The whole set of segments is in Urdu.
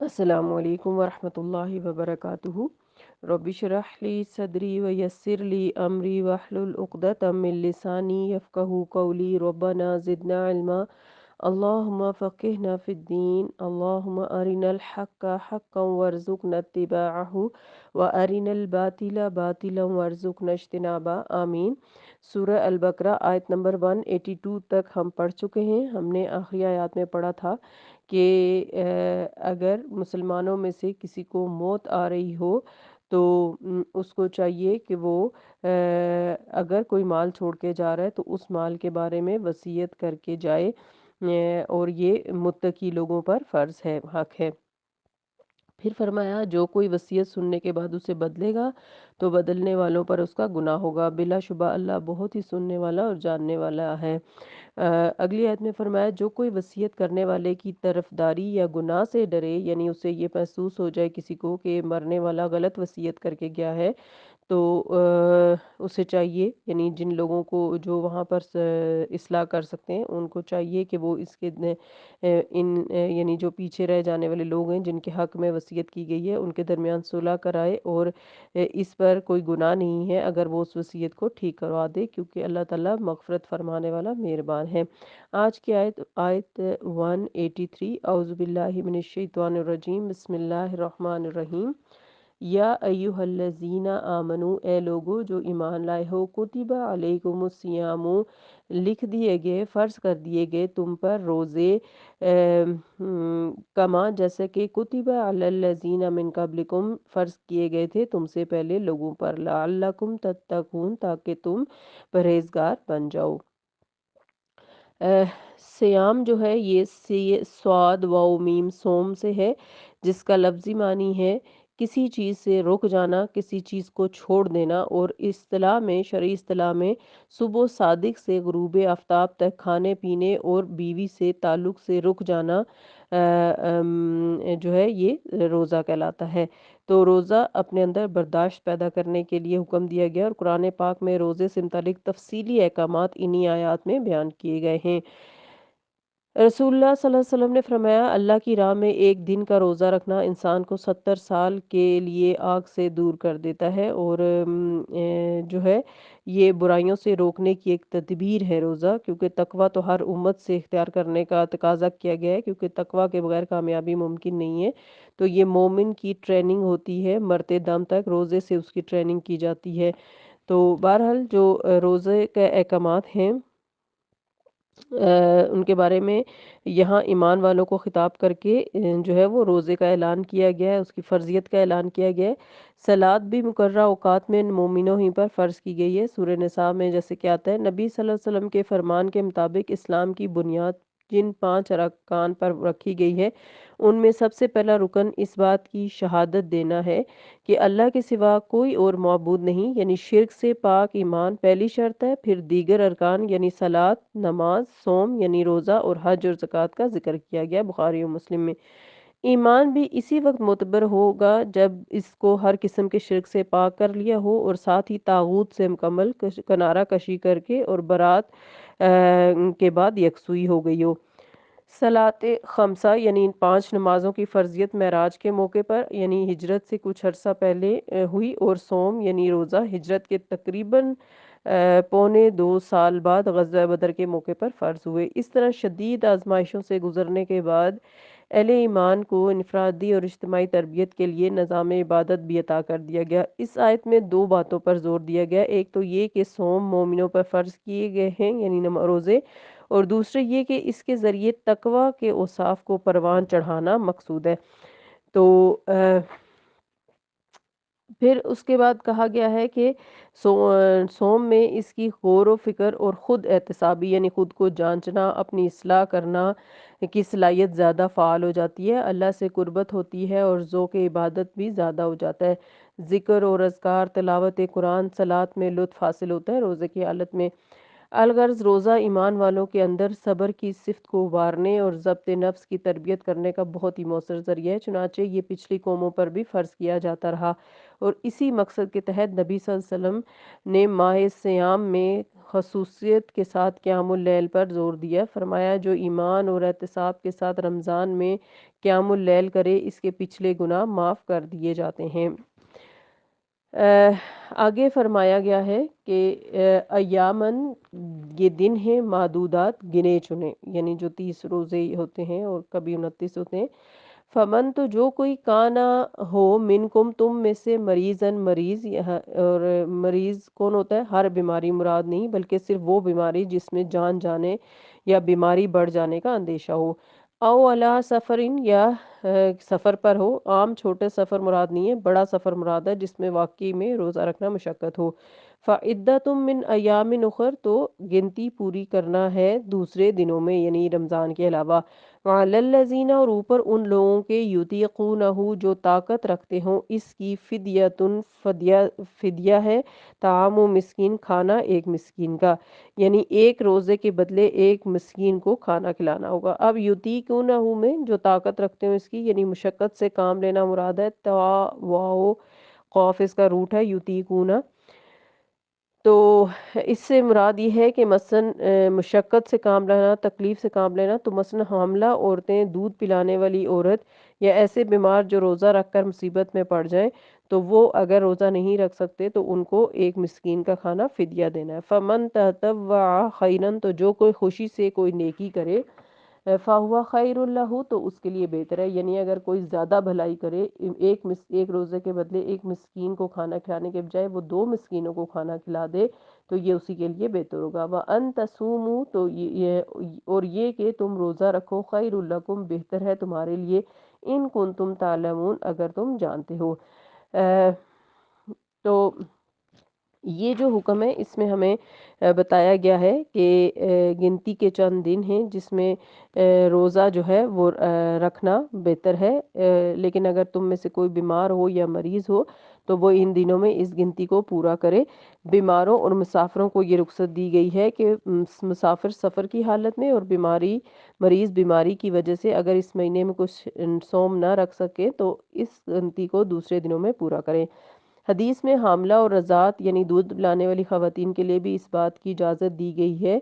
السلام علیکم ورحمۃ اللہ وبرکاتہ۔ رب اشرح لی صدری ویسر لی امری واحلل عقدۃ من لسانی یفقہوا قولی ربنا زدنا علما اللہم فقہنا فی الدین اللہم ارنا الحق حقا وارزقنا اتباعہ وارنا الباطل باطلا وارزقنا اجتنابہ آمین۔ سورہ البقرہ آیت نمبر 182 تک ہم پڑھ چکے ہیں۔ ہم نے آخری آیات میں پڑھا تھا کہ اگر مسلمانوں میں سے کسی کو موت آ رہی ہو تو اس کو چاہیے کہ وہ اگر کوئی مال چھوڑ کے جا رہا ہے تو اس مال کے بارے میں وصیت کر کے جائے، اور یہ متقی لوگوں پر فرض ہے، حق ہے۔ پھر فرمایا جو کوئی وصیت سننے کے بعد اسے بدلے گا تو بدلنے والوں پر اس کا گناہ ہوگا، بلا شبہ اللہ بہت ہی سننے والا اور جاننے والا ہے۔ اگلی آیت میں فرمایا جو کوئی وصیت کرنے والے کی طرفداری یا گناہ سے ڈرے، یعنی اسے یہ محسوس ہو جائے کسی کو کہ مرنے والا غلط وصیت کر کے گیا ہے، تو اسے چاہیے، یعنی جن لوگوں کو جو وہاں پر اصلاح کر سکتے ہیں ان کو چاہیے کہ وہ اس کے یعنی جو پیچھے رہ جانے والے لوگ ہیں جن کے حق میں وصیت کی گئی ہے ان کے درمیان صلح کرائے، اور اس پر کوئی گناہ نہیں ہے اگر وہ اس وصیت کو ٹھیک کروا دے، کیونکہ اللہ تعالیٰ مغفرت فرمانے والا مہربان ہے۔ آج کی آیت 183۔ اعوذ باللہ من الشیطان الرجیم، بسم اللہ الرحمن الرحیم۔ یا ایہا الذین آمنو، اے لوگو جو ایمان لائے ہو، کتب علیکم الصیام، لکھ دیے گئے، فرض کر دیے گئے تم پر روزے، کما جیسے کہ کتب علی الذین من قبلکم، فرض کیے گئے تھے تم سے پہلے لوگوں پر، لعلکم تتقون، تاکہ تم پرہیزگار بن جاؤ۔ سیام جو ہے یہ صاد واو میم سوم سے ہے، جس کا لفظی معنی ہے کسی چیز سے رک جانا، کسی چیز کو چھوڑ دینا، اور اصطلاح میں، شرعی اصطلاح میں صبح صادق سے غروب آفتاب تک کھانے پینے اور بیوی سے تعلق سے رک جانا جو ہے یہ روزہ کہلاتا ہے۔ تو روزہ اپنے اندر برداشت پیدا کرنے کے لیے حکم دیا گیا، اور قرآن پاک میں روزے سے متعلق تفصیلی احکامات انہی آیات میں بیان کیے گئے ہیں۔ رسول اللہ صلی اللہ علیہ وسلم نے فرمایا اللہ کی راہ میں ایک دن کا روزہ رکھنا انسان کو 70 سال کے لیے آگ سے دور کر دیتا ہے، اور جو ہے یہ برائیوں سے روکنے کی ایک تدبیر ہے روزہ، کیونکہ تقوی تو ہر امت سے اختیار کرنے کا تقاضا کیا گیا ہے، کیونکہ تقوی کے بغیر کامیابی ممکن نہیں ہے۔ تو یہ مومن کی ٹریننگ ہوتی ہے، مرتے دم تک روزے سے اس کی ٹریننگ کی جاتی ہے۔ تو بہرحال جو روزے کے احکامات ہیں ان کے بارے میں یہاں ایمان والوں کو خطاب کر کے جو ہے وہ روزے کا اعلان کیا گیا ہے، اس کی فرضیت کا اعلان کیا گیا ہے۔ صلاۃ بھی مقررہ اوقات میں مومنوں ہی پر فرض کی گئی ہے۔ سورہ نساء میں جیسے کہ آتا ہے، نبی صلی اللہ علیہ وسلم کے فرمان کے مطابق اسلام کی بنیاد جن 5 ارکان پر رکھی گئی ہے ان میں سب سے پہلا رکن اس بات کی شہادت دینا ہے کہ اللہ کے سوا کوئی اور معبود نہیں، یعنی شرک سے پاک ایمان پہلی شرط ہے۔ پھر دیگر ارکان یعنی صلاۃ، نماز، صوم یعنی روزہ اور حج اور زکوٰۃ کا ذکر کیا گیا بخاری و مسلم میں۔ ایمان بھی اسی وقت معتبر ہوگا جب اس کو ہر قسم کے شرک سے پاک کر لیا ہو، اور ساتھ ہی طاغوت سے مکمل کنارہ کشی کر کے اور برات کے بعد یکسوئی ہو گئی ہو۔ صلاۃ خمسہ یعنی ان 5 نمازوں کی فرضیت معراج کے موقع پر یعنی ہجرت سے کچھ عرصہ پہلے ہوئی، اور صوم یعنی روزہ ہجرت کے تقریباً پونے 2 سال بعد غزوہ بدر کے موقع پر فرض ہوئے۔ اس طرح شدید آزمائشوں سے گزرنے کے بعد اہل ایمان کو انفرادی اور اجتماعی تربیت کے لیے نظام عبادت بھی عطا کر دیا گیا۔ اس آیت میں 2 باتوں پر زور دیا گیا، ایک تو یہ کہ صوم مومنوں پر فرض کیے گئے ہیں یعنی روزے، اور دوسرے یہ کہ اس کے ذریعے تقوی کے اوصاف کو پروان چڑھانا مقصود ہے۔ تو پھر اس کے بعد کہا گیا ہے کہ سوم میں اس کی غور و فکر اور خود احتسابی یعنی خود کو جانچنا، اپنی اصلاح کرنا کی صلاحیت زیادہ فعال ہو جاتی ہے، اللہ سے قربت ہوتی ہے اور ذوق عبادت بھی زیادہ ہو جاتا ہے۔ ذکر اور اذکار، تلاوت قرآن، صلاۃ میں لطف حاصل ہوتا ہے روزے کی حالت میں۔ الغرض روزہ ایمان والوں کے اندر صبر کی صفت کو ابھارنے اور ضبط نفس کی تربیت کرنے کا بہت ہی مؤثر ذریعہ ہے، چنانچہ یہ پچھلی قوموں پر بھی فرض کیا جاتا رہا، اور اسی مقصد کے تحت نبی صلی اللہ علیہ وسلم نے ماہ سیام میں خصوصیت کے ساتھ قیام اللیل پر زور دیا۔ فرمایا جو ایمان اور احتساب کے ساتھ رمضان میں قیام اللیل کرے اس کے پچھلے گناہ معاف کر دیے جاتے ہیں۔ آگے فرمایا گیا ہے کہ ایامن یہ دن ہیں معدودات گنے چنے، یعنی جو 30 روزے ہوتے ہیں اور کبھی 29 ہوتے ہیں۔ فمن تو جو کوئی کانا ہو منکم تم میں سے مریضن مریض، اور مریض کون ہوتا ہے؟ ہر بیماری مراد نہیں بلکہ صرف وہ بیماری جس میں جان جانے یا بیماری بڑھ جانے کا اندیشہ ہو، او علی سفرین یا سفر پر ہو۔ عام چھوٹے سفر مراد نہیں ہے، بڑا سفر مراد ہے جس میں واقعی میں روزہ رکھنا مشقت ہو۔ فعدتم من ایام اخر تو گنتی پوری کرنا ہے دوسرے دنوں میں، یعنی رمضان کے علاوہ۔ وعلی الذین اور اوپر ان لوگوں کے یطیقونہ جو طاقت رکھتے ہوں اس کی فدیتن فدیہ ہے، طعام مسکین کھانا ایک مسکین کا، یعنی ایک روزے کے بدلے ایک مسکین کو کھانا کھلانا ہوگا۔ اب یطیقونہ میں جو طاقت رکھتے ہوں اس کی، یعنی مشقت سے کام لینا مراد ہے۔ تا واو قوف اس کا روٹ ہے یطیقونہ، تو اس سے مراد یہ ہے کہ مثلا مشقت سے کام لینا، تکلیف سے کام لینا، تو مثلا حاملہ عورتیں، دودھ پلانے والی عورت یا ایسے بیمار جو روزہ رکھ کر مصیبت میں پڑ جائیں تو وہ اگر روزہ نہیں رکھ سکتے تو ان کو ایک مسکین کا کھانا فدیہ دینا ہے۔ فمن تطوع خیرا تو جو کوئی خوشی سے کوئی نیکی کرے، فہو خیر لہ تو اس کے لیے بہتر ہے، یعنی اگر کوئی زیادہ بھلائی کرے، ایک روزے کے بدلے ایک مسکین کو کھانا کھلانے کے بجائے وہ 2 مسکینوں کو کھانا کھلا دے تو یہ اسی کے لیے بہتر ہوگا۔ وَأَن تَصُومُوا تو اور یہ کہ تم روزہ رکھو، خیر لکم بہتر ہے تمہارے لیے، ان کنتم تعلمون اگر تم جانتے ہو۔ تو یہ جو حکم ہے اس میں ہمیں بتایا گیا ہے کہ گنتی کے چند دن ہیں جس میں روزہ جو ہے وہ رکھنا بہتر ہے، لیکن اگر تم میں سے کوئی بیمار ہو یا مریض ہو تو وہ ان دنوں میں اس گنتی کو پورا کرے۔ بیماروں اور مسافروں کو یہ رخصت دی گئی ہے کہ مسافر سفر کی حالت میں اور مریض بیماری کی وجہ سے اگر اس مہینے میں کچھ صوم نہ رکھ سکے تو اس گنتی کو دوسرے دنوں میں پورا کریں۔ حدیث میں حاملہ اور رضاعت یعنی دودھ پلانے والی خواتین کے لیے بھی اس بات کی اجازت دی گئی ہے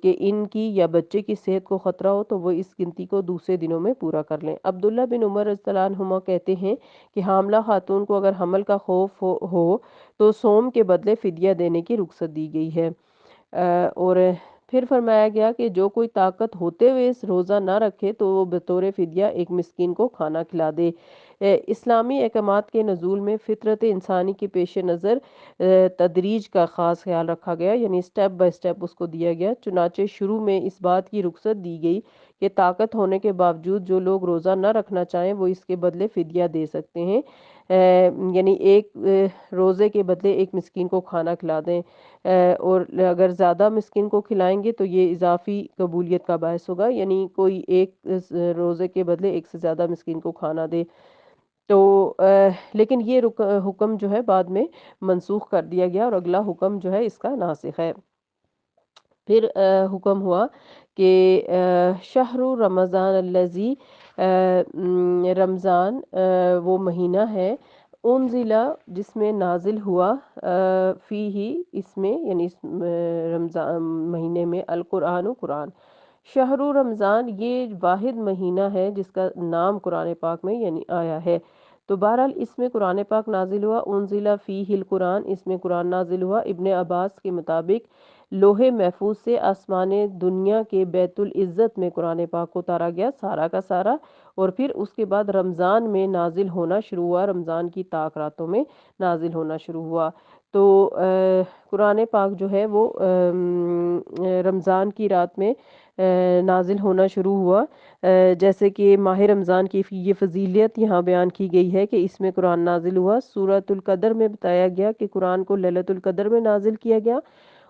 کہ ان کی یا بچے کی صحت کو خطرہ ہو تو وہ اس گنتی کو دوسرے دنوں میں پورا کر لیں۔ عبداللہ بن عمر رضی اللہ عنہما کہتے ہیں کہ حاملہ خاتون کو اگر حمل کا خوف ہو تو صوم کے بدلے فدیہ دینے کی رخصت دی گئی ہے۔ اور پھر فرمایا گیا کہ جو کوئی طاقت ہوتے ہوئے اس روزہ نہ رکھے تو وہ بطور فدیہ ایک مسکین کو کھانا کھلا دے۔ اسلامی احکامات کے نزول میں فطرت انسانی کے پیش نظر تدریج کا خاص خیال رکھا گیا، یعنی سٹیپ بائی سٹیپ اس کو دیا گیا۔ چنانچہ شروع میں اس بات کی رخصت دی گئی کہ طاقت ہونے کے باوجود جو لوگ روزہ نہ رکھنا چاہیں وہ اس کے بدلے فدیہ دے سکتے ہیں، یعنی ایک روزے کے بدلے ایک مسکین کو کھانا کھلا دیں، اور اگر زیادہ مسکین کو کھلائیں گے تو یہ اضافی قبولیت کا باعث ہوگا، یعنی کوئی ایک روزے کے بدلے ایک سے زیادہ مسکین کو کھانا دے۔ تو لیکن یہ حکم جو ہے بعد میں منسوخ کر دیا گیا اور اگلا حکم جو ہے اس کا ناسخ ہے۔ پھر حکم ہوا کہ شہر رمضان الذی رمضان وہ مہینہ ہے، انزلہ جس میں نازل ہوا، فی ہی اس میں یعنی اس رمضان مہینے میں، القرآن قرآن۔ شہر رمضان یہ واحد مہینہ ہے جس کا نام قرآن پاک میں یعنی آیا ہے، تو بہرحال اس میں قرآن پاک نازل ہوا۔ انزلہ فیہ القرآن اس میں قرآن نازل ہوا۔ ابن عباس کے مطابق لوح محفوظ سے آسمان دنیا کے بیت العزت میں قرآن پاک کو اتارا گیا سارا کا سارا، اور پھر اس کے بعد رمضان میں نازل ہونا شروع ہوا، رمضان کی طاق راتوں میں نازل ہونا شروع ہوا۔ تو قرآن پاک جو ہے وہ رمضان کی رات میں نازل ہونا شروع ہوا، جیسے کہ ماہ رمضان کی یہ فضیلت یہاں بیان کی گئی ہے کہ اس میں قرآن نازل ہوا۔ سورۃ القدر میں بتایا گیا کہ قرآن کو لیلۃ القدر میں نازل کیا گیا،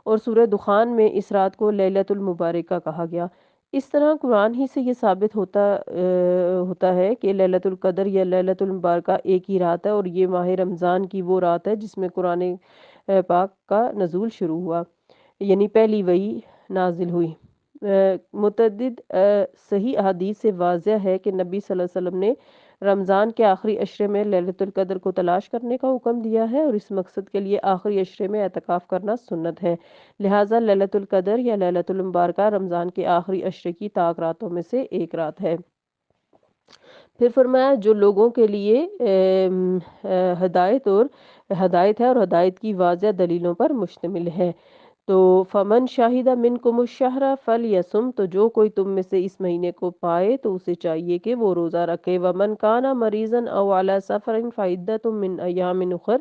اور سورہ دخان میں اس رات کو لیلۃ المبارکہ کہا گیا۔ اس طرح قرآن ہی سے یہ ثابت ہوتا ہے کہ لیلۃ القدر یا لیلۃ المبارکہ ایک ہی رات ہے، اور یہ ماہ رمضان کی وہ رات ہے جس میں قرآن پاک کا نزول شروع ہوا، یعنی پہلی وحی نازل ہوئی۔ متعدد صحیح احادیث سے واضح ہے کہ نبی صلی اللہ علیہ وسلم نے رمضان کے آخری عشرے میں للیت القدر کو تلاش کرنے کا حکم دیا ہے، اور اس مقصد کے لیے آخری عشرے میں اعتکاف کرنا سنت ہے۔ لہٰذا للیت القدر یا لیلۃ المبارکہ رمضان کے آخری عشرے کی طاق راتوں میں سے ایک رات ہے۔ پھر فرمایا جو لوگوں کے لیے ہدایت ہے اور ہدایت کی واضح دلیلوں پر مشتمل ہے۔ تو فمن شاہد منکم الشہر فلیصم، تو جو کوئی تم میں سے اس مہینے کو پائے تو اسے چاہیے کہ وہ روزہ رکھے۔ ومن کان مریضا او علی سفر فعدۃ من ایام اخر،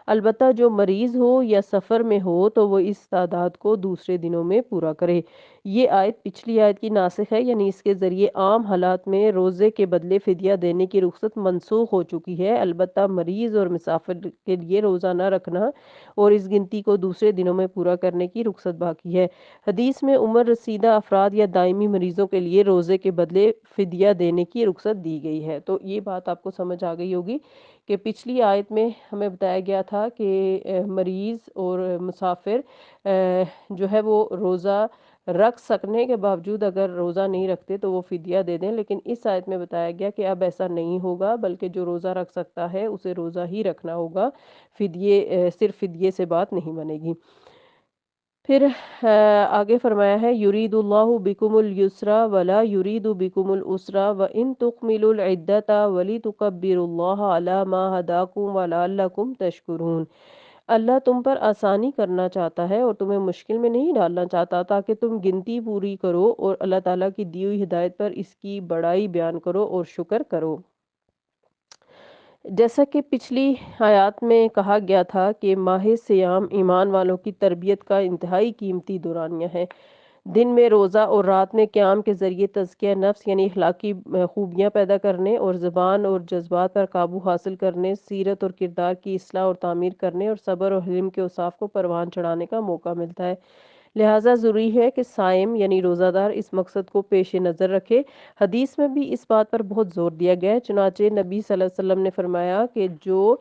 البتہ جو مریض ہو یا سفر میں ہو تو وہ اس تعداد کو دوسرے دنوں میں پورا کرے۔ یہ آیت پچھلی آیت کی ناسخ ہے، یعنی اس کے ذریعے عام حالات میں روزے کے بدلے فدیہ دینے کی رخصت منسوخ ہو چکی ہے، البتہ مریض اور مسافر کے لیے روزہ نہ رکھنا اور اس گنتی کو دوسرے دنوں میں پورا کرنے کی رخصت باقی ہے۔ حدیث میں عمر رسیدہ افراد یا دائمی مریضوں کے لیے روزے کے بدلے فدیہ دینے کی رخصت دی گئی ہے۔ تو یہ بات آپ کو سمجھ آ گئی ہوگی کہ پچھلی آیت میں ہمیں بتایا گیا تھا کہ مریض اور مسافر جو ہے وہ روزہ رکھ سکنے کے باوجود اگر روزہ نہیں رکھتے تو وہ فدیہ دے دیں، لیکن اس آیت میں بتایا گیا کہ اب ایسا نہیں ہوگا، بلکہ جو روزہ رکھ سکتا ہے اسے روزہ ہی رکھنا ہوگا، صرف فدیے سے بات نہیں بنے گی۔ پھر آگے فرمایا ہے یرید اللہ بکم اليسر ولا یرید بکم العسر وان تکملوا العدۃ ولتکبروا اللہ علی ما ھداکم ولعلکم تشکرون۔ اللہ تم پر آسانی کرنا چاہتا ہے اور تمہیں مشکل میں نہیں ڈالنا چاہتا، تاکہ تم گنتی پوری کرو اور اللہ تعالیٰ کی دی ہوئی ہدایت پر اس کی بڑائی بیان کرو اور شکر کرو۔ جیسا کہ پچھلی آیات میں کہا گیا تھا کہ ماہ سیام ایمان والوں کی تربیت کا انتہائی قیمتی دورانیہ ہے۔ دن میں روزہ اور رات میں قیام کے ذریعے تزکیہ نفس یعنی اخلاقی خوبیاں پیدا کرنے اور زبان اور جذبات پر قابو حاصل کرنے، سیرت اور کردار کی اصلاح اور تعمیر کرنے اور صبر اور حلم کے اوصاف کو پروان چڑھانے کا موقع ملتا ہے۔ لہٰذا ضروری ہے کہ صائم یعنی روزہ دار اس مقصد کو پیش نظر رکھے۔ حدیث میں بھی اس بات پر بہت زور دیا گیا ہے، چنانچہ نبی صلی اللہ علیہ وسلم نے فرمایا کہ جو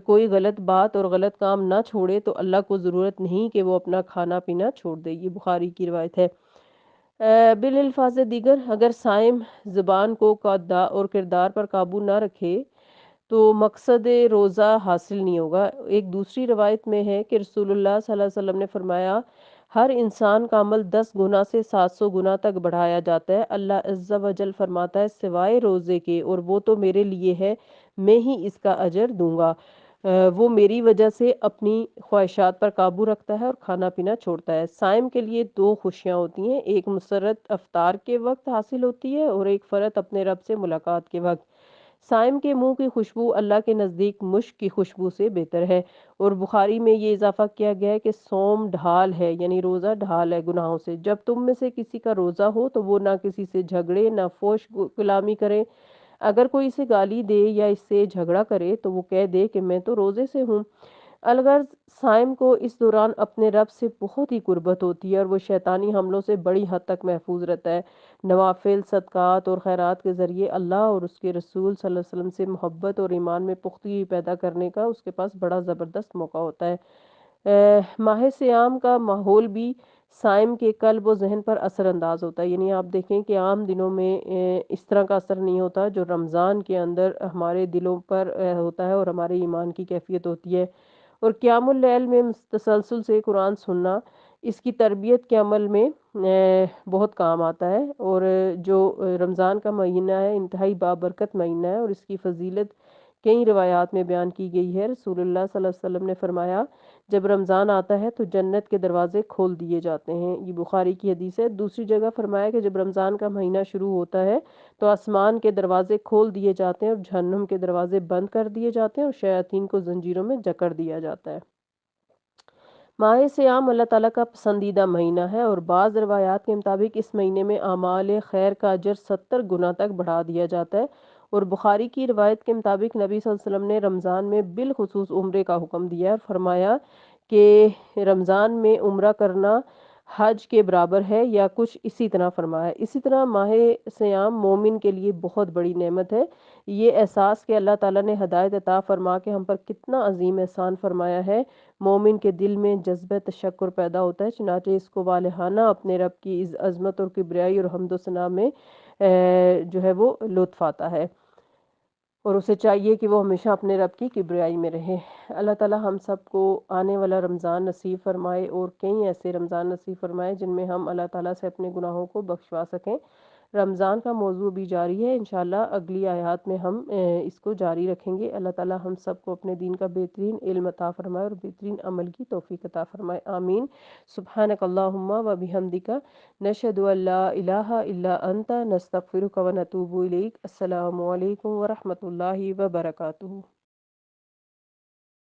کوئی غلط بات اور غلط کام نہ چھوڑے تو اللہ کو ضرورت نہیں کہ وہ اپنا کھانا پینا چھوڑ دے۔ یہ بخاری کی روایت ہے۔ بالالفاظ دیگر اگر صائم زبان کو اور کردار پر قابو نہ رکھے تو مقصد روزہ حاصل نہیں ہوگا۔ ایک دوسری روایت میں ہے کہ رسول اللہ صلی اللہ علیہ وسلم نے فرمایا ہر انسان کا عمل 10 گنا سے 700 گنا تک بڑھایا جاتا ہے۔ اللہ عز و جل فرماتا ہے سوائے روزے کے، اور وہ تو میرے لیے ہے، میں ہی اس کا اجر دوں گا۔ وہ میری وجہ سے اپنی خواہشات پر قابو رکھتا ہے اور کھانا پینا چھوڑتا ہے۔ صائم کے لیے 2 خوشیاں ہوتی ہیں، ایک مسرت افطار کے وقت حاصل ہوتی ہے اور ایک فرحت اپنے رب سے ملاقات کے وقت۔ صائم کے منہ کی خوشبو اللہ کے نزدیک مشک کی خوشبو سے بہتر ہے، اور بخاری میں یہ اضافہ کیا گیا ہے کہ صوم ڈھال ہے، یعنی روزہ ڈھال ہے گناہوں سے۔ جب تم میں سے کسی کا روزہ ہو تو وہ نہ کسی سے جھگڑے نہ فحش کلامی کرے، اگر کوئی اسے گالی دے یا اس سے جھگڑا کرے تو وہ کہہ دے کہ میں تو روزے سے ہوں۔ الغرض صائم کو اس دوران اپنے رب سے بہت ہی قربت ہوتی ہے اور وہ شیطانی حملوں سے بڑی حد تک محفوظ رہتا ہے۔ نوافل، صدقات اور خیرات کے ذریعے اللہ اور اس کے رسول صلی اللہ علیہ وسلم سے محبت اور ایمان میں پختگی پیدا کرنے کا اس کے پاس بڑا زبردست موقع ہوتا ہے۔ ماہ سیام کا ماحول بھی صائم کے قلب و ذہن پر اثر انداز ہوتا ہے، یعنی آپ دیکھیں کہ عام دنوں میں اس طرح کا اثر نہیں ہوتا جو رمضان کے اندر ہمارے دلوں پر ہوتا ہے اور ہمارے ایمان کی کیفیت ہوتی ہے۔ اور قیام اللیل میں تسلسل سے قرآن سننا اس کی تربیت کے عمل میں بہت کام آتا ہے، اور جو رمضان کا مہینہ ہے انتہائی بابرکت مہینہ ہے اور اس کی فضیلت کئی روایات میں بیان کی گئی ہے۔ رسول اللہ صلی اللہ علیہ وسلم نے فرمایا جب رمضان آتا ہے تو جنت کے دروازے کھول دیے جاتے ہیں، یہ بخاری کی حدیث ہے۔ دوسری جگہ فرمایا کہ جب رمضان کا مہینہ شروع ہوتا ہے تو آسمان کے دروازے کھول دیے جاتے ہیں اور جہنم کے دروازے بند کر دیے جاتے ہیں اور شیاطین کو زنجیروں میں جکڑ دیا جاتا ہے۔ ماہ سیام اللہ تعالیٰ کا پسندیدہ مہینہ ہے، اور بعض روایات کے مطابق اس مہینے میں اعمال خیر کا اجر 70 گنا تک بڑھا دیا جاتا ہے، اور بخاری کی روایت کے مطابق نبی صلی اللہ علیہ وسلم نے رمضان میں بالخصوص عمرے کا حکم دیا ہے اور فرمایا کہ رمضان میں عمرہ کرنا حج کے برابر ہے یا کچھ اسی طرح فرمایا ہے۔ اسی طرح ماہ سیام مومن کے لیے بہت بڑی نعمت ہے۔ یہ احساس کہ اللہ تعالیٰ نے ہدایت عطا فرما کے ہم پر کتنا عظیم احسان فرمایا ہے، مومن کے دل میں جذبہ تشکر پیدا ہوتا ہے، چنانچہ اس کو والہانہ اپنے رب کی عظمت اور کبریائی اور حمد و ثنا میں جو ہے وہ لطف آتا ہے، اور اسے چاہیے کہ وہ ہمیشہ اپنے رب کی کبریائی میں رہے۔ اللہ تعالیٰ ہم سب کو آنے والا رمضان نصیب فرمائے، اور کئی ایسے رمضان نصیب فرمائے جن میں ہم اللہ تعالیٰ سے اپنے گناہوں کو بخشوا سکیں۔ رمضان کا موضوع بھی جاری ہے، انشاءاللہ اگلی آیات میں ہم اس کو جاری رکھیں گے۔ اللہ تعالیٰ ہم سب کو اپنے دین کا بہترین علم عطا فرمائے اور بہترین عمل کی توفیق عطا فرمائے، آمین۔ سبحانک اللہم و بحمدک، نشہد ان لا الہ الا انت، نستغفرک و نتوب الیک۔ السلام علیکم ورحمۃ اللہ وبرکاتہ۔